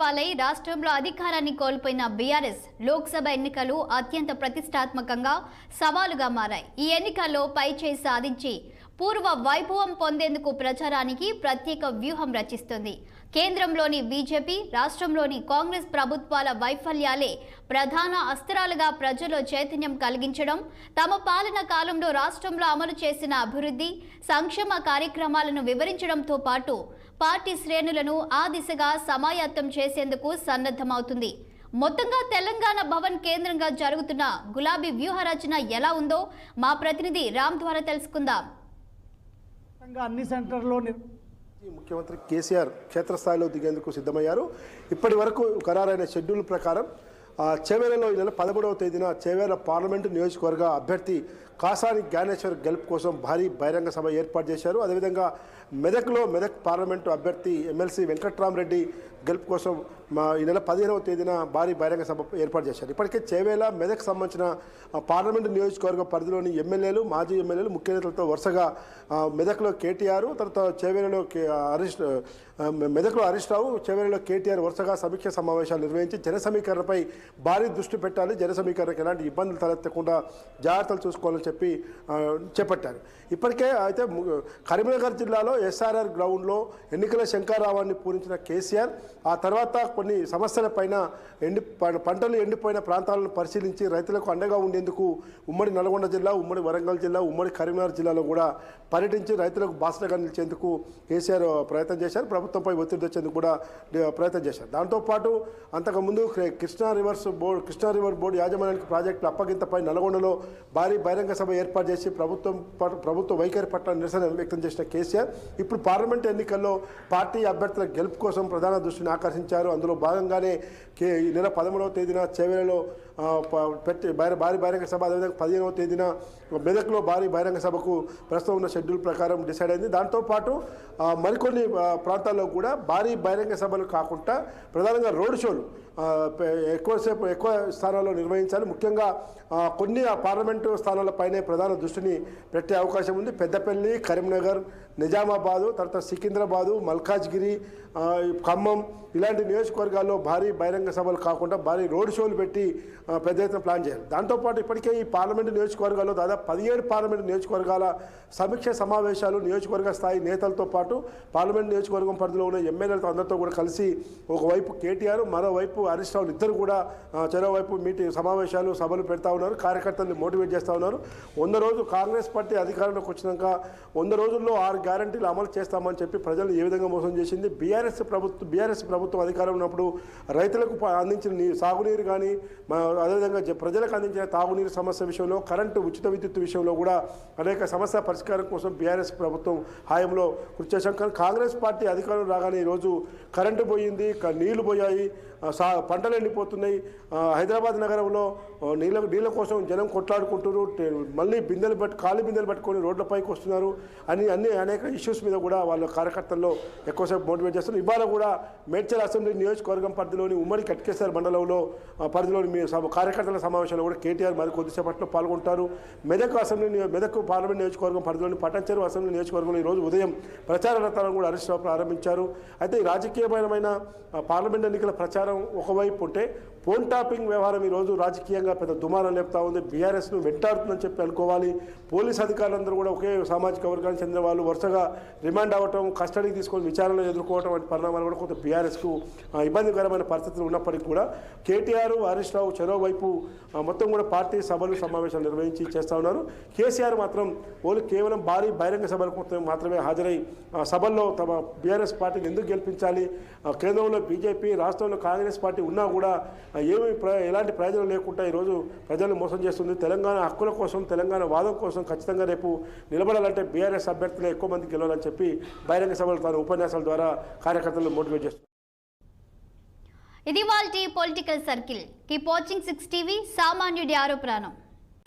పాలై రాష్ట్రంలో అధికారాన్ని కోల్పోయిన బీఆర్ఎస్ లోక్సభ ఎన్నికలు అత్యంత ప్రతిష్టాత్మకంగా సవాలుగా మారాయి. ఈ ఎన్నికల్లో పైచేయి సాధించి పూర్వ వైభవం పొందేందుకు ప్రచారానికి ప్రత్యేక వ్యూహం రచిస్తుంది. కేంద్రంలోని బీజేపీ, రాష్ట్రంలోని కాంగ్రెస్ ప్రభుత్వాల వైఫల్యాలే ప్రధాన అస్త్రాలుగా ప్రజల్లో చైతన్యం కలిగించడం, తమ పాలన కాలంలో రాష్ట్రంలో అమలు చేసిన అభివృద్ధి, సంక్షేమ కార్యక్రమాలను వివరించడంతో పాటు పార్టీ శ్రేణులను ఆ దిశగా సమాయత్తం చేసేందుకు సన్నద్ధమవుతుంది. మొత్తంగా తెలంగాణ భవన్ కేంద్రంగా జరుగుతున్న గులాబీ వ్యూహ రచన ఎలా ఉందో మా ప్రతినిధి రామ్ ద్వారా తెలుసుకుందాం. అన్ని సెంటర్లో ముఖ్యమంత్రి కేసీఆర్ క్షేత్రస్థాయిలో దిగేందుకు సిద్ధమయ్యారు. ఇప్పటి వరకు ఖరారైన షెడ్యూల్ ప్రకారం చేవేలలో ఈ నెల 13వ తేదీన చేవేల పార్లమెంటు నియోజకవర్గ అభ్యర్థి కాసాని జ్ఞానేశ్వర్ గెలుపు కోసం భారీ బహిరంగ సభ ఏర్పాటు చేశారు. అదేవిధంగా మెదక్ పార్లమెంటు అభ్యర్థి ఎమ్మెల్సీ వెంకట్రామరెడ్డి గెలుపు కోసం ఈ నెల 15వ తేదీన భారీ బహిరంగ సభ ఏర్పాటు చేశారు. ఇప్పటికే చేవేల మెదక్ సంబంధించిన పార్లమెంటు నియోజకవర్గ పరిధిలోని ఎమ్మెల్యేలు, మాజీ ఎమ్మెల్యేలు, ముఖ్య నేతలతో వరుసగా మెదక్లో కేటీఆర్, తర్వాత చేవేలలో మెదక్లో హరీష్ రావు, చేవేలలో కేటీఆర్ వరుసగా సమీక్ష సమావేశాలు నిర్వహించి జన సమీకరణపై భారీ దృష్టి పెట్టాలి, జన సమీకరణకు ఎలాంటి ఇబ్బందులు తలెత్తకుండా జాగ్రత్తలు చూసుకోవాలని చెప్పి చేపట్టారు. ఇప్పటికే అయితే కరీంనగర్ జిల్లాలో ఎస్ఆర్ఆర్ గ్రౌండ్లో ఎన్నికల శంఖారావాన్ని పూరించిన కేసీఆర్ ఆ తర్వాత కొన్ని సమస్యలపైన పంటలు ఎండిపోయిన ప్రాంతాలను పరిశీలించి రైతులకు అండగా ఉండేందుకు ఉమ్మడి నల్గొండ జిల్లా, ఉమ్మడి వరంగల్ జిల్లా, ఉమ్మడి కరీంనగర్ జిల్లాలో కూడా పర్యటించి రైతులకు బాసటగా నిలిచేందుకు కేసీఆర్ ప్రయత్నం చేశారు. ప్రభుత్వంపై ఒత్తిడి తెచ్చేందుకు కూడా ప్రయత్నం చేశారు. దాంతోపాటు అంతకుముందు కృష్ణా రివర్ బోర్డు యాజమాన్యానికి ప్రాజెక్టుల అప్పగింతపై నల్గొండలో భారీ బహిరంగ సభ ఏర్పాటు చేసి ప్రభుత్వ వైఖరి పట్ల నిరసన వ్యక్తం చేసిన కేసీఆర్ ఇప్పుడు పార్లమెంట్ ఎన్నికల్లో పార్టీ అభ్యర్థుల గెలుపు కోసం ప్రధాన దృష్టిని ఆకర్షించారు. అందులో భాగంగానే ఈ నెల 13వ తేదీన చేవేలలో పెట్టి భారీ బహిరంగ సభ, అదేవిధంగా 15వ తేదీన మెదక్లో భారీ బహిరంగ సభకు ప్రస్తుతం ఉన్న షెడ్యూల్ ప్రకారం డిసైడ్ అయింది. దాంతోపాటు మరికొన్ని ప్రాంతాల్లో కూడా భారీ బహిరంగ సభలు కాకుండా ప్రధానంగా రోడ్ షోలు ఎక్కువ స్థానాల్లో నిర్వహించాలి. ముఖ్యంగా కొన్ని పార్లమెంటు స్థానాలపైనే ప్రధాన దృష్టిని పెట్టే అవకాశం ఉంది. పెద్దపల్లి, కరీంనగర్, నిజామాబాదు, తర్వాత సికింద్రాబాదు, మల్కాజ్గిరి, ఖమ్మం ఇలాంటి నియోజకవర్గాల్లో భారీ బహిరంగ సభలు కాకుండా భారీ రోడ్ షోలు పెట్టి పెద్ద ఎత్తున ప్లాన్ చేయాలి. దాంతోపాటు ఇప్పటికే ఈ పార్లమెంటు నియోజకవర్గాల్లో దాదాపు 17 పార్లమెంటు నియోజకవర్గాల సమీక్ష సమావేశాలు నియోజకవర్గ స్థాయి నేతలతో పాటు పార్లమెంటు నియోజకవర్గం పరిధిలో ఉన్న ఎమ్మెల్యేలతో అందరితో కూడా కలిసి ఒకవైపు కేటీఆర్, మరోవైపు హరీష్ రావు ఇద్దరు కూడా చెరోవైపు సమావేశాలు సభలు పెడతా ఉన్నారు. కార్యకర్తల్ని మోటివేట్ చేస్తూ ఉన్నారు. 100 రోజులు కాంగ్రెస్ పార్టీ అధికారంలోకి వచ్చినాక 100 రోజుల్లో 6 గ్యారంటీలు అమలు చేస్తామని చెప్పి ప్రజలు ఏ విధంగా మోసం చేసింది. బీఆర్ఎస్ ప్రభుత్వం అధికారం ఉన్నప్పుడు రైతులకు అందించిన సాగునీరు కానీ, అదేవిధంగా ప్రజలకు అందించిన తాగునీరు సమస్య విషయంలో, కరెంటు ఉచిత విద్యుత్ విషయంలో కూడా అనేక సమస్య పరిష్కారం కోసం బీఆర్ఎస్ ప్రభుత్వం హాయంలో కృషి చేశాం. కానీ కాంగ్రెస్ పార్టీ అధికారం రాగానే ఈరోజు కరెంటు పోయింది, నీళ్లు పోయాయి, పంటలు ఎండిపోతున్నాయి. హైదరాబాద్ నగరంలో నీళ్ళ కోసం జనం కొట్లాడుకుంటున్నారు. మళ్ళీ ఖాళీ బిందెలు పట్టుకొని రోడ్లపైకి వస్తున్నారు అని అనేక ఇష్యూస్ మీద కూడా వాళ్ళ కార్యకర్తల్లో ఎక్కువసేపు మోటివేట్ చేస్తున్నారు. ఇవాళ కూడా మేడ్చల్ అసెంబ్లీ నియోజకవర్గం పరిధిలోని ఉమ్మడి కట్కేశ్వర మండలంలో పరిధిలోని కార్యకర్తల సమావేశంలో కూడా కేటీఆర్ మరి కొద్దిసేపట్లో పాల్గొంటారు. మెదక్ పార్లమెంట్ నియోజకవర్గం పరిధిలోని పటాన్చెరు అసెంబ్లీ నియోజకవర్గంలో ఈరోజు ఉదయం ప్రచార రథాలను కూడా హరీష్ రావు ప్రారంభించారు. అయితే ఈ రాజకీయపరమైన పార్లమెంట్ ఎన్నికల ప్రచారం ఒకవైపు ఉంటే ఫోన్ టాపింగ్ వ్యవహారం ఈరోజు రాజకీయంగా పెద్ద దుమారం లేపుతా ఉంది. బీఆర్ఎస్ను వెంటాడుతుందని చెప్పి అనుకోవాలి. పోలీస్ అధికారులందరూ కూడా ఒకే సామాజిక వర్గానికి చెందిన వాళ్ళు వరుసగా రిమాండ్ అవ్వటం, కస్టడీకి తీసుకొని విచారణలో ఎదుర్కోవడం వంటి పరిణామాలు కూడా కొంత బీఆర్ఎస్కు ఇబ్బందికరమైన పరిస్థితులు ఉన్నప్పటికీ కూడా కేటీఆర్, హరీష్ రావు చెరోవైపు మొత్తం కూడా పార్టీ సభలు సమావేశాలు నిర్వహించి చేస్తూ ఉన్నారు. కేసీఆర్ మాత్రం కేవలం భారీ బహిరంగ సభలకు మాత్రమే హాజరై సభల్లో తమ బీఆర్ఎస్ పార్టీని ఎందుకు గెలిపించాలి, కేంద్రంలో బీజేపీ, రాష్ట్రంలో కాంగ్రెస్ పార్టీ ఉన్నా కూడా ఎలాంటి ప్రయోజనం లేకుండా ఈరోజు ప్రజలను మోసం చేస్తుంది. తెలంగాణ హక్కుల కోసం, తెలంగాణ వాదం కోసం ఖచ్చితంగా రేపు నిలబడాలంటే బీఆర్ఎస్ అభ్యర్థులు ఎక్కువ మంది గెలవాలని చెప్పి బహిరంగ సభలు తన ఉపన్యాసాల ద్వారా కార్యకర్తలను మోటివేట్ చేస్తుంది. ఇది వాల్టి political circle. Keep watching 6 TV. సామాన్యుడి ఆరో ప్రాణం.